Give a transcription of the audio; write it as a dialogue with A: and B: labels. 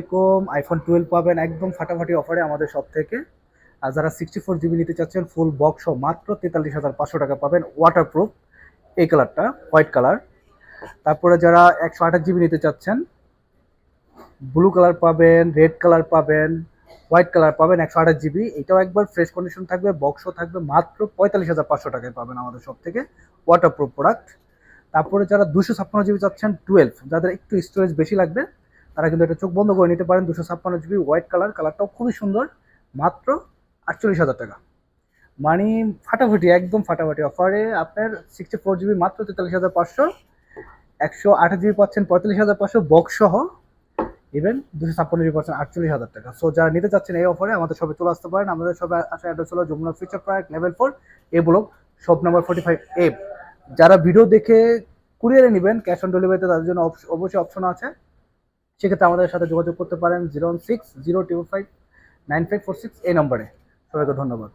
A: এরকম আইফোন 12 পাবেন একদম ফাটাফাটি অফারে আমাদের সব থেকে। আর যারা 64 জিবি নিতে চাচ্ছেন ফুল বক্স মাত্র 43,500 টাকা পাবেন, ওয়াটারপ্রুফ এই কালারটা, হোয়াইট কালার। তারপরে যারা 128 জিবি নিতে চাচ্ছেন ব্লু কালার পাবেন, রেড কালার পাবেন, হোয়াইট কালার পাবেন 128 জিবি, এটাও একবার ফ্রেশ কন্ডিশন থাকবে, বক্সও থাকবে, মাত্র 45,500 টাকায় পাবেন আমাদের সব থেকে, ওয়াটারপ্রুফ প্রোডাক্ট। তারপরে যারা 256 জিবি চাচ্ছেন 12, যাদের একটু স্টোরেজ বেশি লাগবে তারা কিন্তু এটা চোখ বন্ধ করে নিতে পারেন। 256 জিবি হোয়াইট কালার, কালারটাও খুবই সুন্দর, মাত্র 48,000 টাকা। মানে ফাটাফাটি, একদম ফাটাফাটি অফারে আপনার 64 জিবি মাত্র 43,500, 128 জিবি পাচ্ছেন 45,500 বক্স সহ, ইভেন 256 জিবি পাচ্ছেন 48,000 টাকা। সো যারা নিতে চাচ্ছেন এই অফারে আমাদের সবে চলে আসতে পারেন। আমাদের সবে আসা অ্যাড্রেস হলো যমুনা ফিউচার পার্ক লেভেল 4 এ ব্লক, শপ নাম্বার 45A। যারা ভিডিও দেখে কুরিয়ারে নেবেন ক্যাশ অন ডেলিভারিতে, তাদের জন্য অবশ্যই অপশন আছে। সেক্ষেত্রে আমাদের সাথে যোগাযোগ করতে পারেন 016 025 9546 এই নম্বরে। সবাইকে ধন্যবাদ।